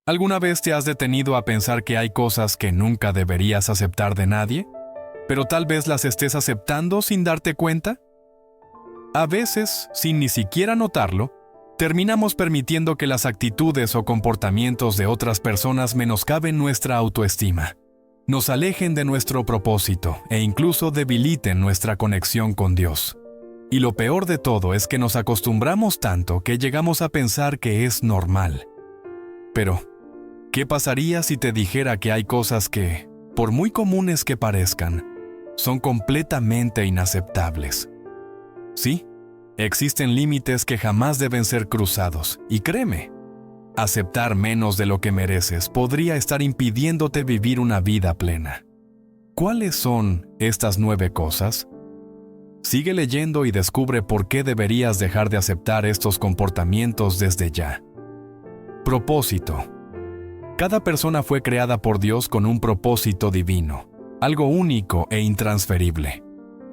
¿Alguna vez te has detenido a pensar que hay cosas que nunca deberías aceptar de nadie, pero tal vez las estés aceptando sin darte cuenta? A veces, sin ni siquiera notarlo, terminamos permitiendo que las actitudes o comportamientos de otras personas menoscaben nuestra autoestima, nos alejen de nuestro propósito e incluso debiliten nuestra conexión con Dios. Y lo peor de todo es que nos acostumbramos tanto que llegamos a pensar que es normal. Pero, ¿qué pasaría si te dijera que hay cosas que, por muy comunes que parezcan, son completamente inaceptables? Sí, existen límites que jamás deben ser cruzados, y créeme, aceptar menos de lo que mereces podría estar impidiéndote vivir una vida plena. ¿Cuáles son estas 9 cosas? Sigue leyendo y descubre por qué deberías dejar de aceptar estos comportamientos desde ya. Propósito. Cada persona fue creada por Dios con un propósito divino, algo único e intransferible.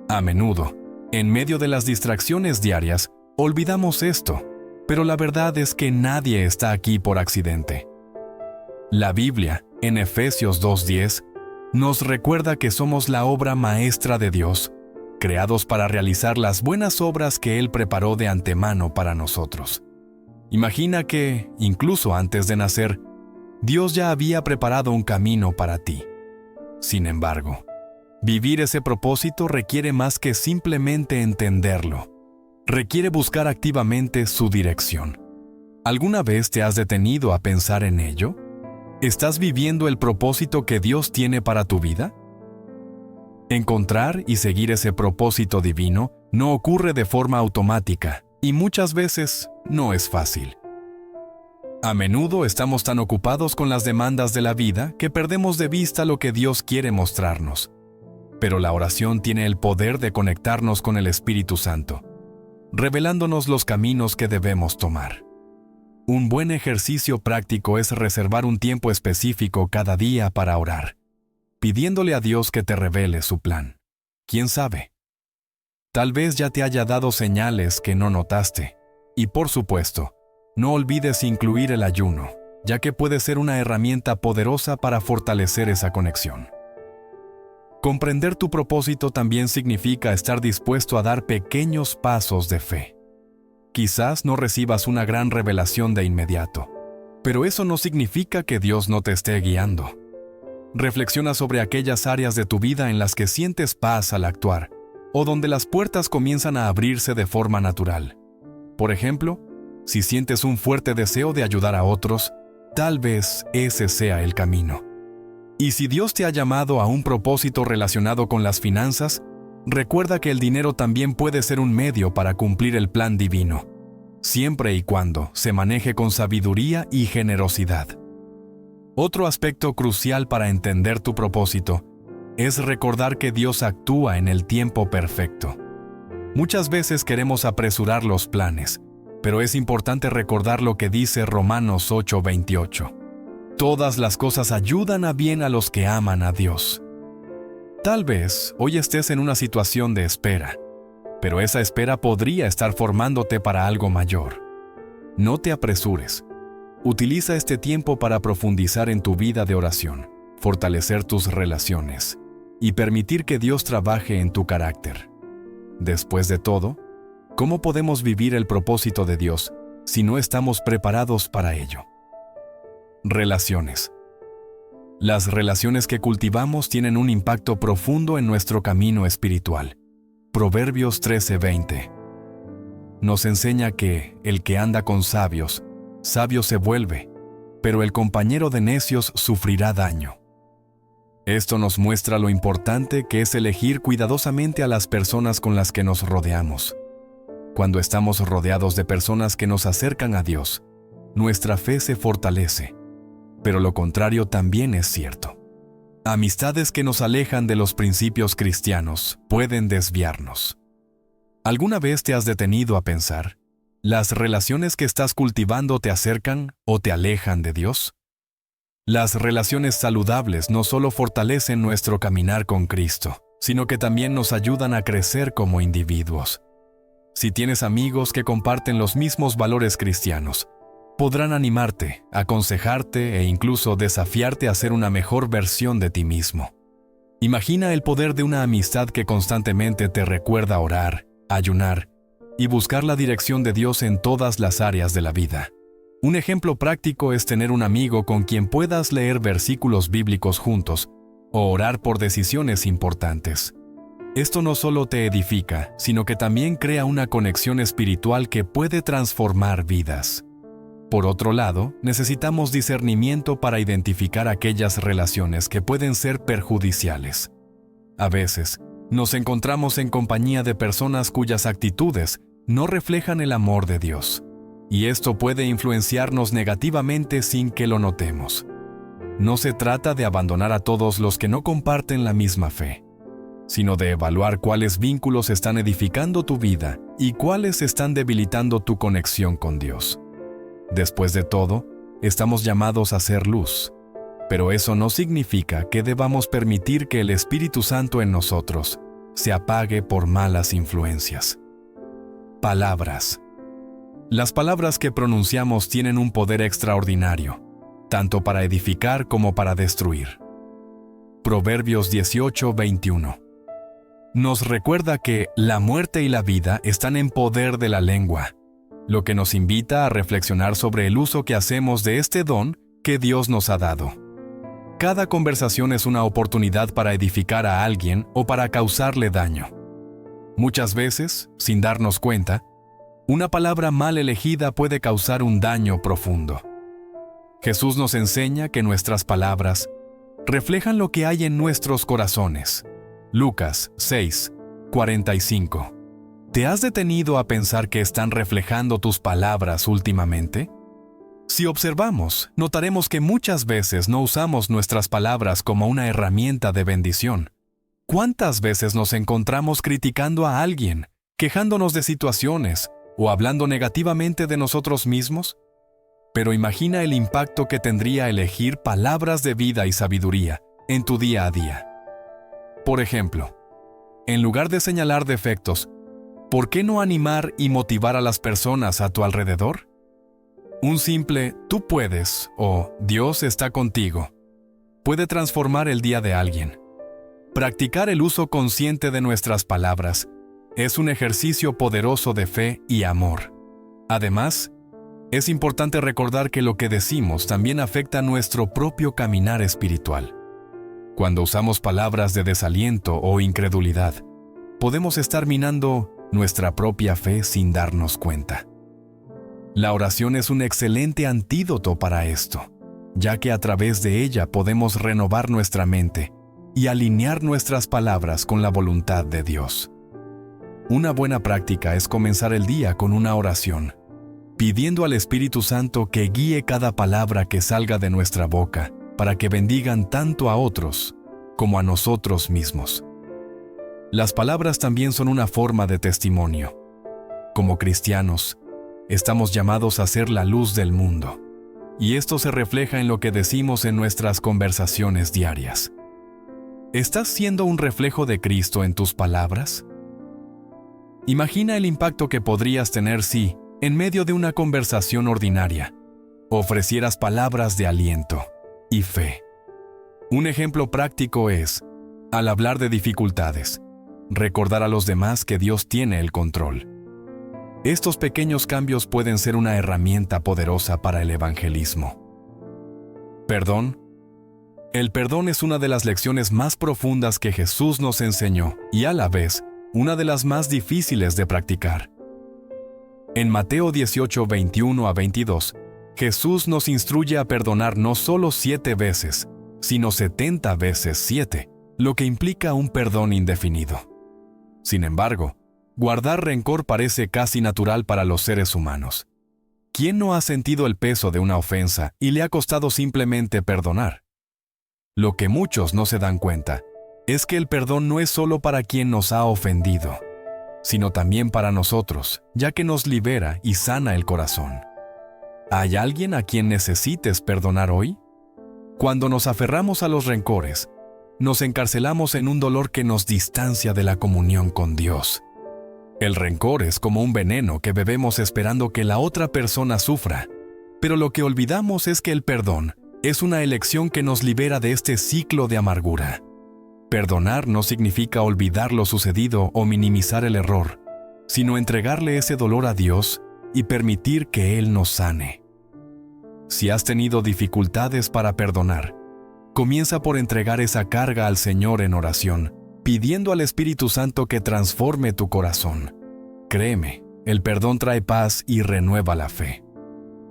A menudo, en medio de las distracciones diarias, olvidamos esto, pero la verdad es que nadie está aquí por accidente. La Biblia, en Efesios 2:10, nos recuerda que somos la obra maestra de Dios, creados para realizar las buenas obras que Él preparó de antemano para nosotros. Imagina que, incluso antes de nacer, Dios ya había preparado un camino para ti. Sin embargo, vivir ese propósito requiere más que simplemente entenderlo. Requiere buscar activamente su dirección. ¿Alguna vez te has detenido a pensar en ello? ¿Estás viviendo el propósito que Dios tiene para tu vida? Encontrar y seguir ese propósito divino no ocurre de forma automática y muchas veces no es fácil. A menudo estamos tan ocupados con las demandas de la vida que perdemos de vista lo que Dios quiere mostrarnos. Pero la oración tiene el poder de conectarnos con el Espíritu Santo, revelándonos los caminos que debemos tomar. Un buen ejercicio práctico es reservar un tiempo específico cada día para orar, pidiéndole a Dios que te revele su plan. ¿Quién sabe? Tal vez ya te haya dado señales que no notaste. Y por supuesto, no olvides incluir el ayuno, ya que puede ser una herramienta poderosa para fortalecer esa conexión. Comprender tu propósito también significa estar dispuesto a dar pequeños pasos de fe. Quizás no recibas una gran revelación de inmediato, pero eso no significa que Dios no te esté guiando. Reflexiona sobre aquellas áreas de tu vida en las que sientes paz al actuar, o donde las puertas comienzan a abrirse de forma natural. Por ejemplo, si sientes un fuerte deseo de ayudar a otros, tal vez ese sea el camino. Y si Dios te ha llamado a un propósito relacionado con las finanzas, recuerda que el dinero también puede ser un medio para cumplir el plan divino, siempre y cuando se maneje con sabiduría y generosidad. Otro aspecto crucial para entender tu propósito es recordar que Dios actúa en el tiempo perfecto. Muchas veces queremos apresurar los planes, pero es importante recordar lo que dice Romanos 8:28. Todas las cosas ayudan a bien a los que aman a Dios. Tal vez hoy estés en una situación de espera, pero esa espera podría estar formándote para algo mayor. No te apresures. Utiliza este tiempo para profundizar en tu vida de oración, fortalecer tus relaciones y permitir que Dios trabaje en tu carácter. Después de todo, ¿cómo podemos vivir el propósito de Dios si no estamos preparados para ello? Relaciones. Las relaciones que cultivamos tienen un impacto profundo en nuestro camino espiritual. Proverbios 13:20 nos enseña que el que anda con sabios, sabio se vuelve, pero el compañero de necios sufrirá daño. Esto nos muestra lo importante que es elegir cuidadosamente a las personas con las que nos rodeamos. Cuando estamos rodeados de personas que nos acercan a Dios, nuestra fe se fortalece, pero lo contrario también es cierto. Amistades que nos alejan de los principios cristianos pueden desviarnos. ¿Alguna vez te has detenido a pensar, ¿las relaciones que estás cultivando te acercan o te alejan de Dios? Las relaciones saludables no solo fortalecen nuestro caminar con Cristo, sino que también nos ayudan a crecer como individuos. Si tienes amigos que comparten los mismos valores cristianos, podrán animarte, aconsejarte e incluso desafiarte a ser una mejor versión de ti mismo. Imagina el poder de una amistad que constantemente te recuerda orar, ayunar y buscar la dirección de Dios en todas las áreas de la vida. Un ejemplo práctico es tener un amigo con quien puedas leer versículos bíblicos juntos o orar por decisiones importantes. Esto no solo te edifica, sino que también crea una conexión espiritual que puede transformar vidas. Por otro lado, necesitamos discernimiento para identificar aquellas relaciones que pueden ser perjudiciales. A veces, nos encontramos en compañía de personas cuyas actitudes no reflejan el amor de Dios, y esto puede influenciarnos negativamente sin que lo notemos. No se trata de abandonar a todos los que no comparten la misma fe, sino de evaluar cuáles vínculos están edificando tu vida y cuáles están debilitando tu conexión con Dios. Después de todo, estamos llamados a ser luz, pero eso no significa que debamos permitir que el Espíritu Santo en nosotros se apague por malas influencias. Palabras. Las palabras que pronunciamos tienen un poder extraordinario, tanto para edificar como para destruir. Proverbios 18:21. Nos recuerda que la muerte y la vida están en poder de la lengua, lo que nos invita a reflexionar sobre el uso que hacemos de este don que Dios nos ha dado. Cada conversación es una oportunidad para edificar a alguien o para causarle daño. Muchas veces, sin darnos cuenta, una palabra mal elegida puede causar un daño profundo. Jesús nos enseña que nuestras palabras reflejan lo que hay en nuestros corazones. Lucas 6:45. ¿Te has detenido a pensar que están reflejando tus palabras últimamente? Si observamos, notaremos que muchas veces no usamos nuestras palabras como una herramienta de bendición. ¿Cuántas veces nos encontramos criticando a alguien, quejándonos de situaciones o hablando negativamente de nosotros mismos? Pero imagina el impacto que tendría elegir palabras de vida y sabiduría en tu día a día. Por ejemplo, en lugar de señalar defectos, ¿por qué no animar y motivar a las personas a tu alrededor? Un simple "tú puedes" o "Dios está contigo" puede transformar el día de alguien. Practicar el uso consciente de nuestras palabras es un ejercicio poderoso de fe y amor. Además, es importante recordar que lo que decimos también afecta nuestro propio caminar espiritual. Cuando usamos palabras de desaliento o incredulidad, podemos estar minando nuestra propia fe sin darnos cuenta. La oración es un excelente antídoto para esto, ya que a través de ella podemos renovar nuestra mente y alinear nuestras palabras con la voluntad de Dios. Una buena práctica es comenzar el día con una oración, pidiendo al Espíritu Santo que guíe cada palabra que salga de nuestra boca para que bendigan tanto a otros como a nosotros mismos. Las palabras también son una forma de testimonio. Como cristianos, estamos llamados a ser la luz del mundo, y esto se refleja en lo que decimos en nuestras conversaciones diarias. ¿Estás siendo un reflejo de Cristo en tus palabras? Imagina el impacto que podrías tener si, en medio de una conversación ordinaria, ofrecieras palabras de aliento y fe. Un ejemplo práctico es, al hablar de dificultades, recordar a los demás que Dios tiene el control. Estos pequeños cambios pueden ser una herramienta poderosa para el evangelismo. Perdón. El perdón es una de las lecciones más profundas que Jesús nos enseñó y a la vez, una de las más difíciles de practicar. En Mateo 18:21-22, Jesús nos instruye a perdonar no solo 7 veces, sino 70 veces 7, lo que implica un perdón indefinido. Sin embargo, guardar rencor parece casi natural para los seres humanos. ¿Quién no ha sentido el peso de una ofensa y le ha costado simplemente perdonar? Lo que muchos no se dan cuenta es que el perdón no es solo para quien nos ha ofendido, sino también para nosotros, ya que nos libera y sana el corazón. ¿Hay alguien a quien necesites perdonar hoy? Cuando nos aferramos a los rencores, nos encarcelamos en un dolor que nos distancia de la comunión con Dios. El rencor es como un veneno que bebemos esperando que la otra persona sufra, Pero lo que olvidamos es que el perdón es una elección que nos libera de este ciclo de amargura. Perdonar no significa olvidar lo sucedido o minimizar el error, sino entregarle ese dolor a Dios y permitir que Él nos sane. Si has tenido dificultades para perdonar, comienza por entregar esa carga al Señor en oración, pidiendo al Espíritu Santo que transforme tu corazón. Créeme, el perdón trae paz y renueva la fe.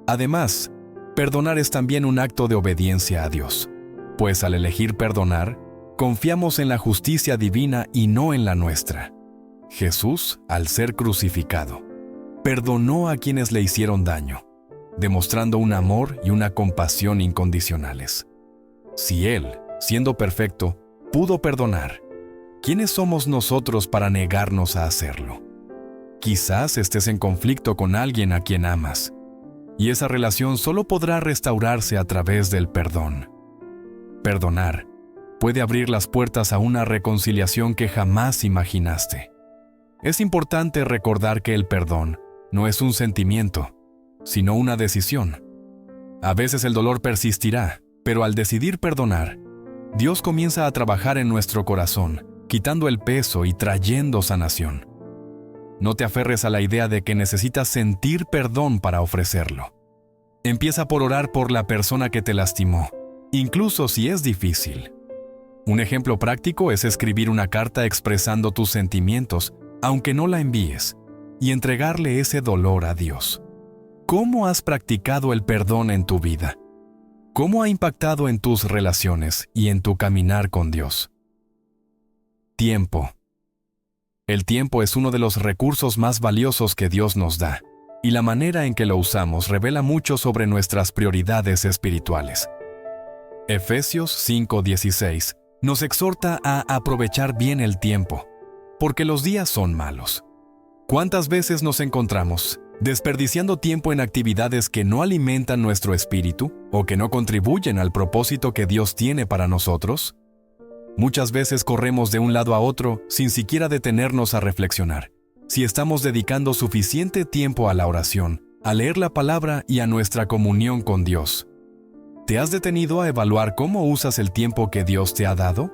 Además, perdonar es también un acto de obediencia a Dios, pues al elegir perdonar, confiamos en la justicia divina y no en la nuestra. Jesús, al ser crucificado, perdonó a quienes le hicieron daño, demostrando un amor y una compasión incondicionales. Si Él, siendo perfecto, pudo perdonar, ¿quiénes somos nosotros para negarnos a hacerlo? Quizás estés en conflicto con alguien a quien amas, y esa relación solo podrá restaurarse a través del perdón. Perdonar puede abrir las puertas a una reconciliación que jamás imaginaste. Es importante recordar que el perdón no es un sentimiento, sino una decisión. A veces el dolor persistirá, pero al decidir perdonar, Dios comienza a trabajar en nuestro corazón, quitando el peso y trayendo sanación. No te aferres a la idea de que necesitas sentir perdón para ofrecerlo. Empieza por orar por la persona que te lastimó, incluso si es difícil. Un ejemplo práctico es escribir una carta expresando tus sentimientos, aunque no la envíes, y entregarle ese dolor a Dios. ¿Cómo has practicado el perdón en tu vida? ¿Cómo ha impactado en tus relaciones y en tu caminar con Dios? Tiempo. El tiempo es uno de los recursos más valiosos que Dios nos da, y la manera en que lo usamos revela mucho sobre nuestras prioridades espirituales. Efesios 5:16 nos exhorta a aprovechar bien el tiempo, porque los días son malos. ¿Cuántas veces nos encontramos desperdiciando tiempo en actividades que no alimentan nuestro espíritu o que no contribuyen al propósito que Dios tiene para nosotros? Muchas veces corremos de un lado a otro sin siquiera detenernos a reflexionar si estamos dedicando suficiente tiempo a la oración, a leer la palabra y a nuestra comunión con Dios. ¿Te has detenido a evaluar cómo usas el tiempo que Dios te ha dado?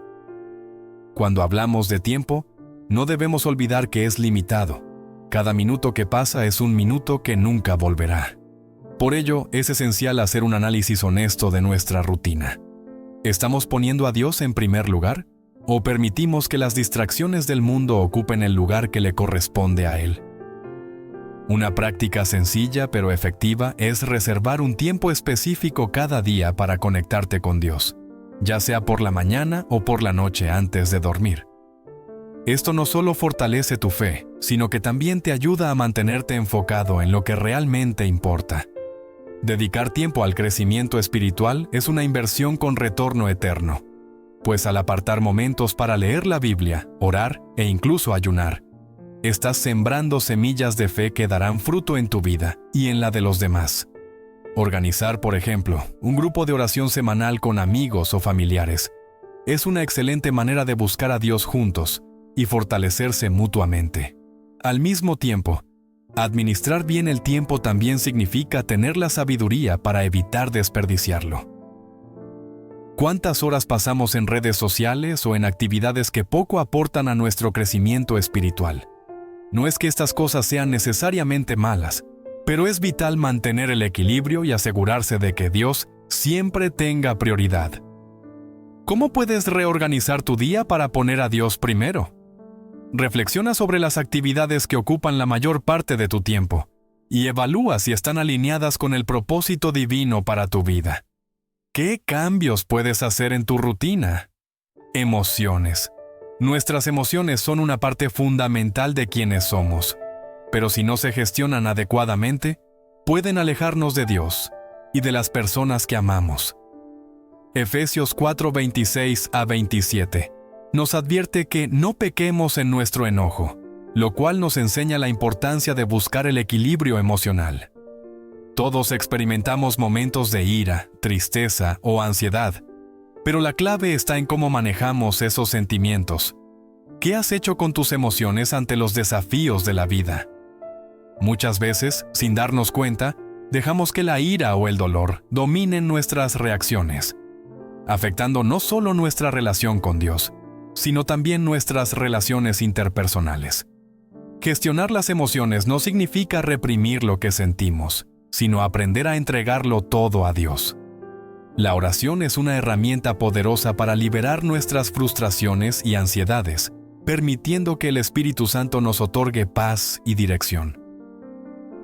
Cuando hablamos de tiempo, no debemos olvidar que es limitado. Cada minuto que pasa es un minuto que nunca volverá. Por ello, es esencial hacer un análisis honesto de nuestra rutina. ¿Estamos poniendo a Dios en primer lugar? ¿O permitimos que las distracciones del mundo ocupen el lugar que le corresponde a Él? Una práctica sencilla pero efectiva es reservar un tiempo específico cada día para conectarte con Dios, ya sea por la mañana o por la noche antes de dormir. Esto no solo fortalece tu fe, sino que también te ayuda a mantenerte enfocado en lo que realmente importa. Dedicar tiempo al crecimiento espiritual es una inversión con retorno eterno, pues al apartar momentos para leer la Biblia, orar e incluso ayunar, estás sembrando semillas de fe que darán fruto en tu vida y en la de los demás. Organizar, por ejemplo, un grupo de oración semanal con amigos o familiares es una excelente manera de buscar a Dios juntos y fortalecerse mutuamente. Al mismo tiempo, administrar bien el tiempo también significa tener la sabiduría para evitar desperdiciarlo. ¿Cuántas horas pasamos en redes sociales o en actividades que poco aportan a nuestro crecimiento espiritual? No es que estas cosas sean necesariamente malas, pero es vital mantener el equilibrio y asegurarse de que Dios siempre tenga prioridad. ¿Cómo puedes reorganizar tu día para poner a Dios primero? Reflexiona sobre las actividades que ocupan la mayor parte de tu tiempo y evalúa si están alineadas con el propósito divino para tu vida. ¿Qué cambios puedes hacer en tu rutina? Emociones. Nuestras emociones son una parte fundamental de quienes somos, pero si no se gestionan adecuadamente, pueden alejarnos de Dios y de las personas que amamos. Efesios 4:26-27 nos advierte que no pequemos en nuestro enojo, lo cual nos enseña la importancia de buscar el equilibrio emocional. Todos experimentamos momentos de ira, tristeza o ansiedad, pero la clave está en cómo manejamos esos sentimientos. ¿Qué has hecho con tus emociones ante los desafíos de la vida? Muchas veces, sin darnos cuenta, dejamos que la ira o el dolor dominen nuestras reacciones, afectando no solo nuestra relación con Dios, sino también nuestras relaciones interpersonales. Gestionar las emociones no significa reprimir lo que sentimos, sino aprender a entregarlo todo a Dios. La oración es una herramienta poderosa para liberar nuestras frustraciones y ansiedades, permitiendo que el Espíritu Santo nos otorgue paz y dirección.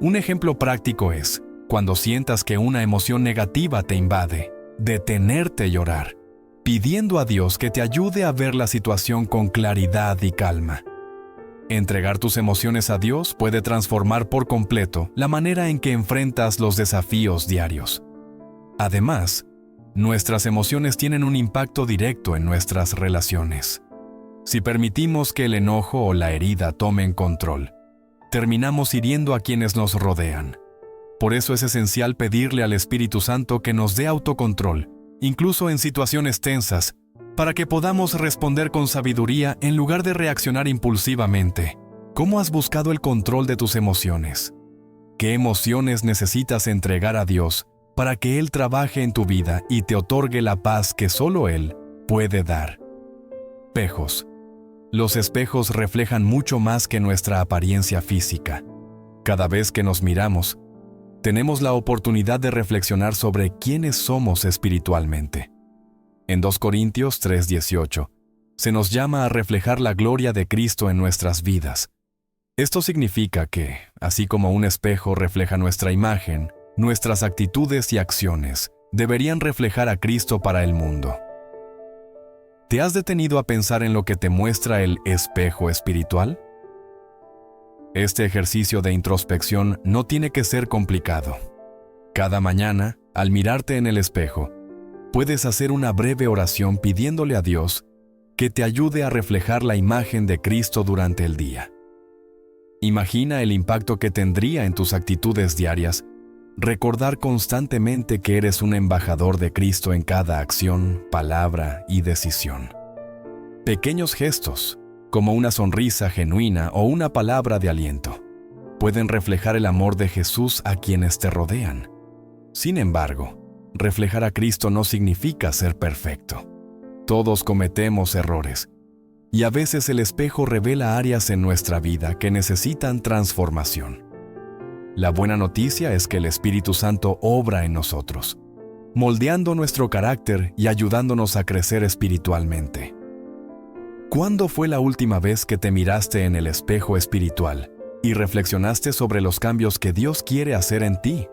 Un ejemplo práctico es, cuando sientas que una emoción negativa te invade, detenerte a llorar, pidiendo a Dios que te ayude a ver la situación con claridad y calma. Entregar tus emociones a Dios puede transformar por completo la manera en que enfrentas los desafíos diarios. Además, nuestras emociones tienen un impacto directo en nuestras relaciones. Si permitimos que el enojo o la herida tomen control, terminamos hiriendo a quienes nos rodean. Por eso es esencial pedirle al Espíritu Santo que nos dé autocontrol, incluso en situaciones tensas, para que podamos responder con sabiduría en lugar de reaccionar impulsivamente. ¿Cómo has buscado el control de tus emociones? ¿Qué emociones necesitas entregar a Dios para que Él trabaje en tu vida y te otorgue la paz que solo Él puede dar? Espejos. Los espejos reflejan mucho más que nuestra apariencia física. Cada vez que nos miramos, tenemos la oportunidad de reflexionar sobre quiénes somos espiritualmente. En 2 Corintios 3:18, se nos llama a reflejar la gloria de Cristo en nuestras vidas. Esto significa que, así como un espejo refleja nuestra imagen, nuestras actitudes y acciones deberían reflejar a Cristo para el mundo. ¿Te has detenido a pensar en lo que te muestra el espejo espiritual? Este ejercicio de introspección no tiene que ser complicado. Cada mañana, al mirarte en el espejo, puedes hacer una breve oración pidiéndole a Dios que te ayude a reflejar la imagen de Cristo durante el día. Imagina el impacto que tendría en tus actitudes diarias recordar constantemente que eres un embajador de Cristo en cada acción, palabra y decisión. Pequeños gestos, como una sonrisa genuina o una palabra de aliento, pueden reflejar el amor de Jesús a quienes te rodean. Sin embargo, reflejar a Cristo no significa ser perfecto. Todos cometemos errores, y a veces el espejo revela áreas en nuestra vida que necesitan transformación. La buena noticia es que el Espíritu Santo obra en nosotros, moldeando nuestro carácter y ayudándonos a crecer espiritualmente. ¿Cuándo fue la última vez que te miraste en el espejo espiritual y reflexionaste sobre los cambios que Dios quiere hacer en ti?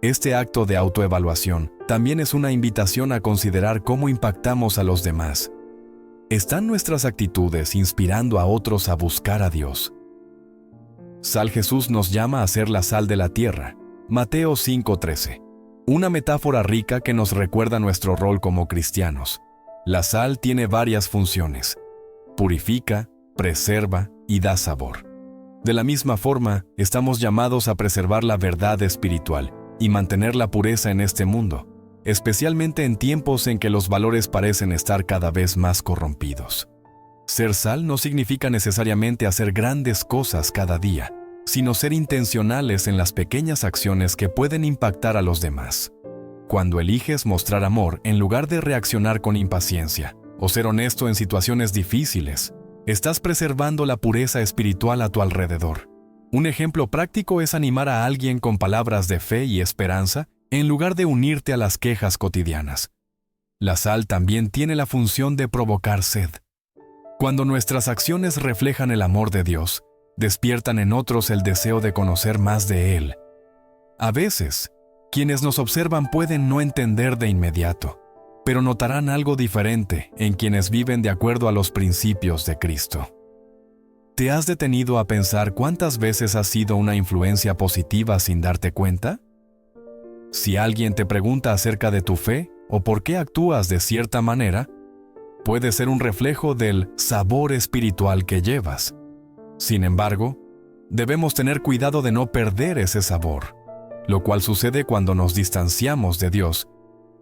Este acto de autoevaluación también es una invitación a considerar cómo impactamos a los demás. ¿Están nuestras actitudes inspirando a otros a buscar a Dios? Sal Jesús nos llama a ser la sal de la tierra, Mateo 5:13, una metáfora rica que nos recuerda nuestro rol como cristianos. La sal tiene varias funciones: purifica, preserva y da sabor. De la misma forma, estamos llamados a preservar la verdad espiritual y mantener la pureza en este mundo, especialmente en tiempos en que los valores parecen estar cada vez más corrompidos. Ser sal no significa necesariamente hacer grandes cosas cada día, sino ser intencionales en las pequeñas acciones que pueden impactar a los demás. Cuando eliges mostrar amor en lugar de reaccionar con impaciencia, o ser honesto en situaciones difíciles, estás preservando la pureza espiritual a tu alrededor. Un ejemplo práctico es animar a alguien con palabras de fe y esperanza en lugar de unirte a las quejas cotidianas. La sal también tiene la función de provocar sed. Cuando nuestras acciones reflejan el amor de Dios, despiertan en otros el deseo de conocer más de Él. A veces, quienes nos observan pueden no entender de inmediato, pero notarán algo diferente en quienes viven de acuerdo a los principios de Cristo. ¿Te has detenido a pensar cuántas veces has sido una influencia positiva sin darte cuenta? Si alguien te pregunta acerca de tu fe o por qué actúas de cierta manera, puede ser un reflejo del sabor espiritual que llevas. Sin embargo, debemos tener cuidado de no perder ese sabor, lo cual sucede cuando nos distanciamos de Dios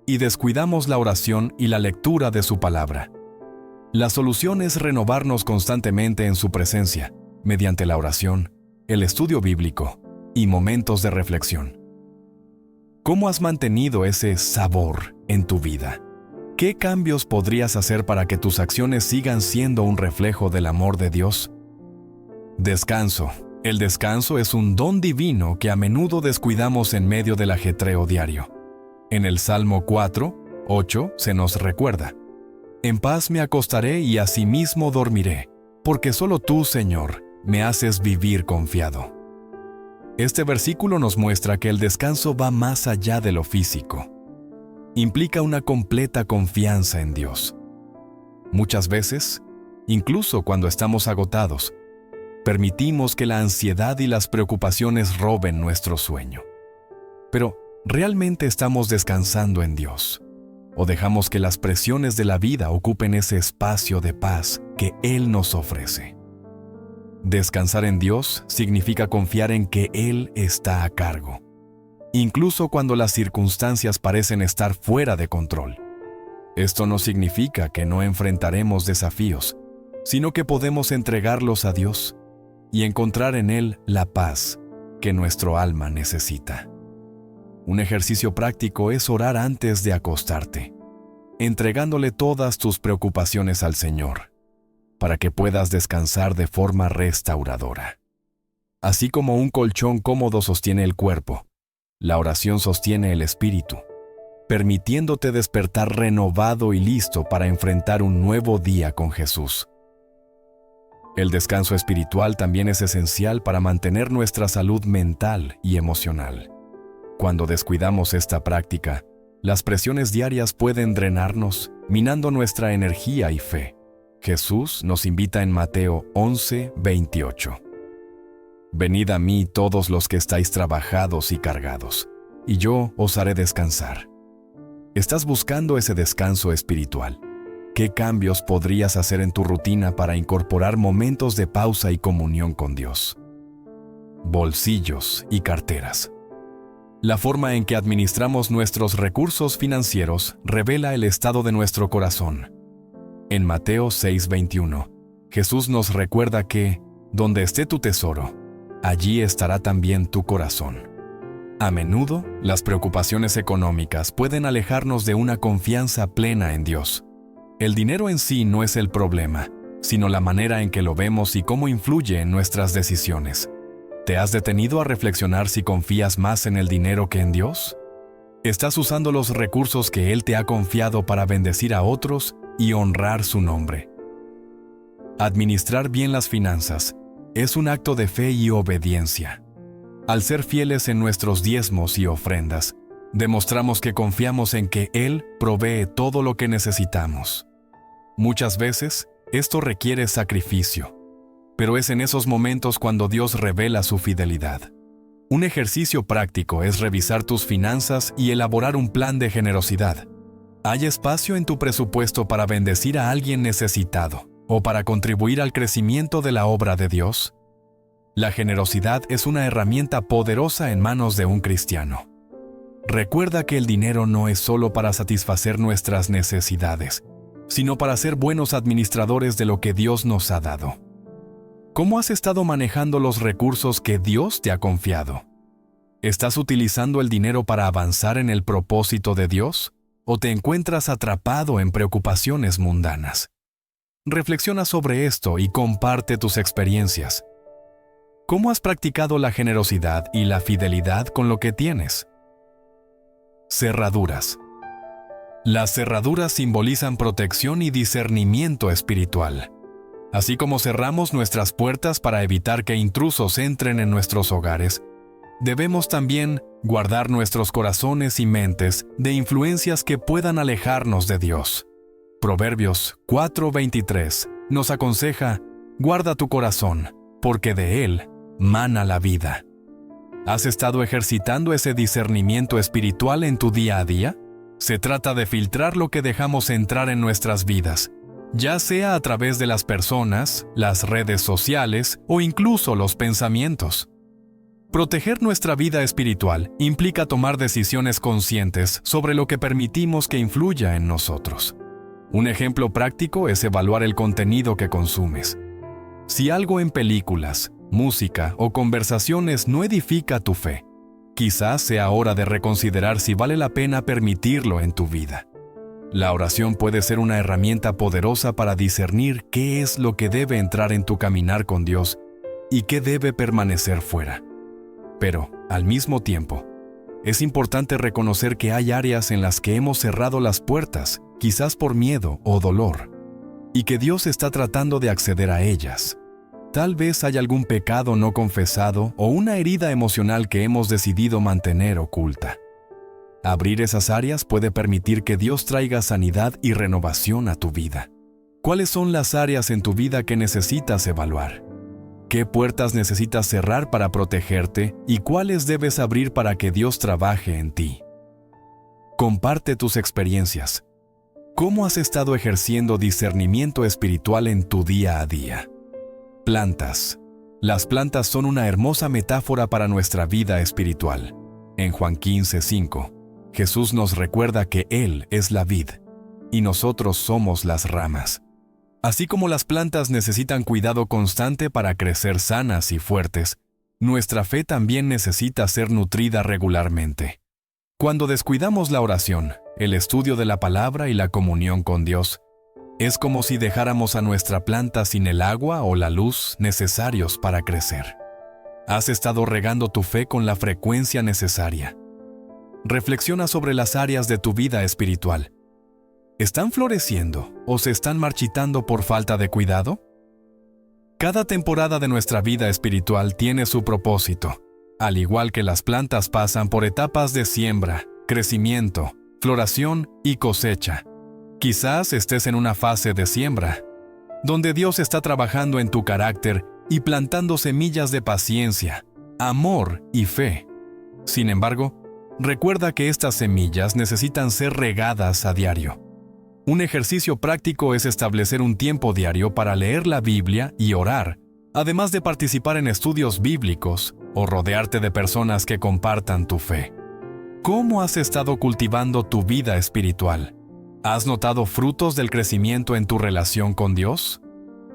y descuidamos la oración y la lectura de su palabra. La solución es renovarnos constantemente en su presencia, mediante la oración, el estudio bíblico y momentos de reflexión. ¿Cómo has mantenido ese sabor en tu vida? ¿Qué cambios podrías hacer para que tus acciones sigan siendo un reflejo del amor de Dios? Descanso. El descanso es un don divino que a menudo descuidamos en medio del ajetreo diario. En el Salmo 4:8 se nos recuerda: En paz me acostaré y asimismo dormiré, porque solo tú, Señor, me haces vivir confiado. Este versículo nos muestra que el descanso va más allá de lo físico. Implica una completa confianza en Dios. Muchas veces, incluso cuando estamos agotados, permitimos que la ansiedad y las preocupaciones roben nuestro sueño. Pero, ¿realmente estamos descansando en Dios? ¿O dejamos que las presiones de la vida ocupen ese espacio de paz que Él nos ofrece? Descansar en Dios significa confiar en que Él está a cargo, incluso cuando las circunstancias parecen estar fuera de control. Esto no significa que no enfrentaremos desafíos, sino que podemos entregarlos a Dios y encontrar en Él la paz que nuestro alma necesita. Un ejercicio práctico es orar antes de acostarte, entregándole todas tus preocupaciones al Señor, para que puedas descansar de forma restauradora. Así como un colchón cómodo sostiene el cuerpo, la oración sostiene el espíritu, permitiéndote despertar renovado y listo para enfrentar un nuevo día con Jesús. El descanso espiritual también es esencial para mantener nuestra salud mental y emocional. Cuando descuidamos esta práctica, las presiones diarias pueden drenarnos, minando nuestra energía y fe. Jesús nos invita en Mateo 11:28. Venid a mí todos los que estáis trabajados y cargados, y yo os haré descansar. ¿Estás buscando ese descanso espiritual? ¿Qué cambios podrías hacer en tu rutina para incorporar momentos de pausa y comunión con Dios? Bolsillos y carteras. La forma en que administramos nuestros recursos financieros revela el estado de nuestro corazón. En Mateo 6:21, Jesús nos recuerda que, donde esté tu tesoro, allí estará también tu corazón. A menudo, las preocupaciones económicas pueden alejarnos de una confianza plena en Dios. El dinero en sí no es el problema, sino la manera en que lo vemos y cómo influye en nuestras decisiones. ¿Te has detenido a reflexionar si confías más en el dinero que en Dios? ¿Estás usando los recursos que Él te ha confiado para bendecir a otros y honrar su nombre? Administrar bien las finanzas es un acto de fe y obediencia. Al ser fieles en nuestros diezmos y ofrendas, demostramos que confiamos en que Él provee todo lo que necesitamos. Muchas veces, esto requiere sacrificio, pero es en esos momentos cuando Dios revela su fidelidad. Un ejercicio práctico es revisar tus finanzas y elaborar un plan de generosidad. ¿Hay espacio en tu presupuesto para bendecir a alguien necesitado o para contribuir al crecimiento de la obra de Dios? La generosidad es una herramienta poderosa en manos de un cristiano. Recuerda que el dinero no es solo para satisfacer nuestras necesidades, sino para ser buenos administradores de lo que Dios nos ha dado. ¿Cómo has estado manejando los recursos que Dios te ha confiado? ¿Estás utilizando el dinero para avanzar en el propósito de Dios? ¿O te encuentras atrapado en preocupaciones mundanas? Reflexiona sobre esto y comparte tus experiencias. ¿Cómo has practicado la generosidad y la fidelidad con lo que tienes? Cerraduras. Las cerraduras simbolizan protección y discernimiento espiritual. Así como cerramos nuestras puertas para evitar que intrusos entren en nuestros hogares, debemos también guardar nuestros corazones y mentes de influencias que puedan alejarnos de Dios. Proverbios 4:23 nos aconseja: guarda tu corazón, porque de él mana la vida. ¿Has estado ejercitando ese discernimiento espiritual en tu día a día? Se trata de filtrar lo que dejamos entrar en nuestras vidas, ya sea a través de las personas, las redes sociales o incluso los pensamientos. Proteger nuestra vida espiritual implica tomar decisiones conscientes sobre lo que permitimos que influya en nosotros. Un ejemplo práctico es evaluar el contenido que consumes. Si algo en películas, música o conversaciones no edifica tu fe, quizás sea hora de reconsiderar si vale la pena permitirlo en tu vida. La oración puede ser una herramienta poderosa para discernir qué es lo que debe entrar en tu caminar con Dios y qué debe permanecer fuera. Pero, al mismo tiempo, es importante reconocer que hay áreas en las que hemos cerrado las puertas, quizás por miedo o dolor, y que Dios está tratando de acceder a ellas. Tal vez hay algún pecado no confesado o una herida emocional que hemos decidido mantener oculta. Abrir esas áreas puede permitir que Dios traiga sanidad y renovación a tu vida. ¿Cuáles son las áreas en tu vida que necesitas evaluar? ¿Qué puertas necesitas cerrar para protegerte y cuáles debes abrir para que Dios trabaje en ti? Comparte tus experiencias. ¿Cómo has estado ejerciendo discernimiento espiritual en tu día a día? Plantas. Las plantas son una hermosa metáfora para nuestra vida espiritual. En Juan 15:5, Jesús nos recuerda que Él es la vid y nosotros somos las ramas. Así como las plantas necesitan cuidado constante para crecer sanas y fuertes, nuestra fe también necesita ser nutrida regularmente. Cuando descuidamos la oración, el estudio de la palabra y la comunión con Dios, es como si dejáramos a nuestra planta sin el agua o la luz necesarios para crecer. ¿Has estado regando tu fe con la frecuencia necesaria? Reflexiona sobre las áreas de tu vida espiritual. ¿Están floreciendo o se están marchitando por falta de cuidado? Cada temporada de nuestra vida espiritual tiene su propósito. Al igual que las plantas pasan por etapas de siembra, crecimiento, floración y cosecha. Quizás estés en una fase de siembra, donde Dios está trabajando en tu carácter y plantando semillas de paciencia, amor y fe. Sin embargo, recuerda que estas semillas necesitan ser regadas a diario. Un ejercicio práctico es establecer un tiempo diario para leer la Biblia y orar, además de participar en estudios bíblicos o rodearte de personas que compartan tu fe. ¿Cómo has estado cultivando tu vida espiritual? ¿Has notado frutos del crecimiento en tu relación con Dios?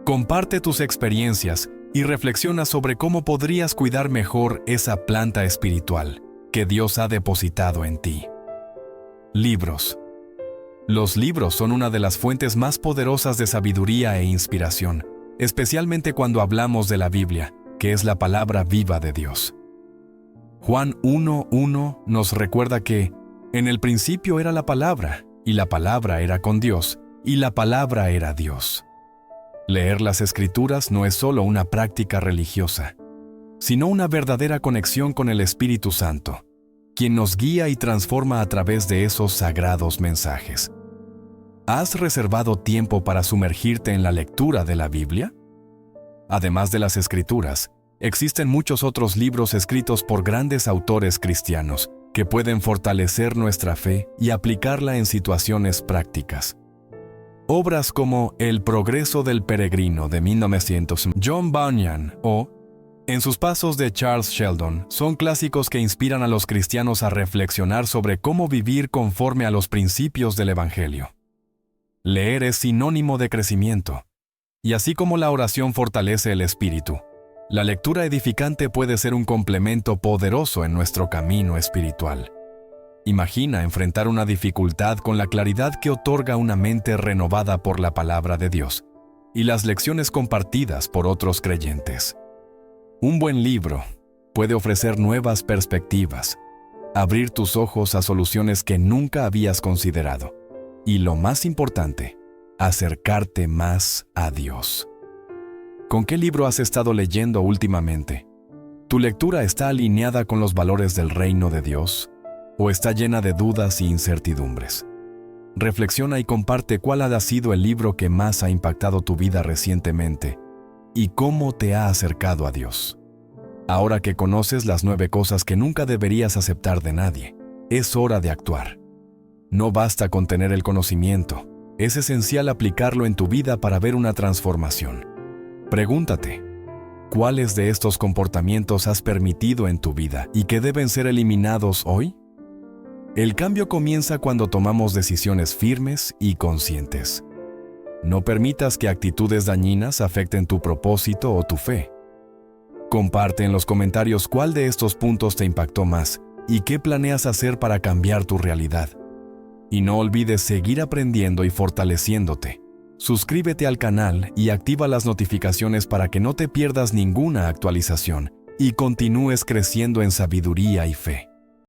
Comparte tus experiencias y reflexiona sobre cómo podrías cuidar mejor esa planta espiritual que Dios ha depositado en ti. Libros. Los libros son una de las fuentes más poderosas de sabiduría e inspiración, especialmente cuando hablamos de la Biblia, que es la palabra viva de Dios. Juan 1:1 nos recuerda que en el principio era la palabra, y la palabra era con Dios, y la palabra era Dios. Leer las Escrituras no es solo una práctica religiosa, sino una verdadera conexión con el Espíritu Santo, quien nos guía y transforma a través de esos sagrados mensajes. ¿Has reservado tiempo para sumergirte en la lectura de la Biblia? Además de las Escrituras, existen muchos otros libros escritos por grandes autores cristianos que pueden fortalecer nuestra fe y aplicarla en situaciones prácticas. Obras como El progreso del peregrino de 1900, John Bunyan o En sus pasos de Charles Sheldon son clásicos que inspiran a los cristianos a reflexionar sobre cómo vivir conforme a los principios del Evangelio. Leer es sinónimo de crecimiento, y así como la oración fortalece el espíritu, la lectura edificante puede ser un complemento poderoso en nuestro camino espiritual. Imagina enfrentar una dificultad con la claridad que otorga una mente renovada por la palabra de Dios y las lecciones compartidas por otros creyentes. Un buen libro puede ofrecer nuevas perspectivas, abrir tus ojos a soluciones que nunca habías considerado y, lo más importante, acercarte más a Dios. ¿Con qué libro has estado leyendo últimamente? ¿Tu lectura está alineada con los valores del reino de Dios o está llena de dudas y incertidumbres? Reflexiona y comparte cuál ha sido el libro que más ha impactado tu vida recientemente y cómo te ha acercado a Dios. Ahora que conoces las 9 cosas que nunca deberías aceptar de nadie, es hora de actuar. No basta con tener el conocimiento, es esencial aplicarlo en tu vida para ver una transformación. Pregúntate, ¿cuáles de estos comportamientos has permitido en tu vida y que deben ser eliminados hoy? El cambio comienza cuando tomamos decisiones firmes y conscientes. No permitas que actitudes dañinas afecten tu propósito o tu fe. Comparte en los comentarios cuál de estos puntos te impactó más y qué planeas hacer para cambiar tu realidad. Y no olvides seguir aprendiendo y fortaleciéndote. Suscríbete al canal y activa las notificaciones para que no te pierdas ninguna actualización y continúes creciendo en sabiduría y fe.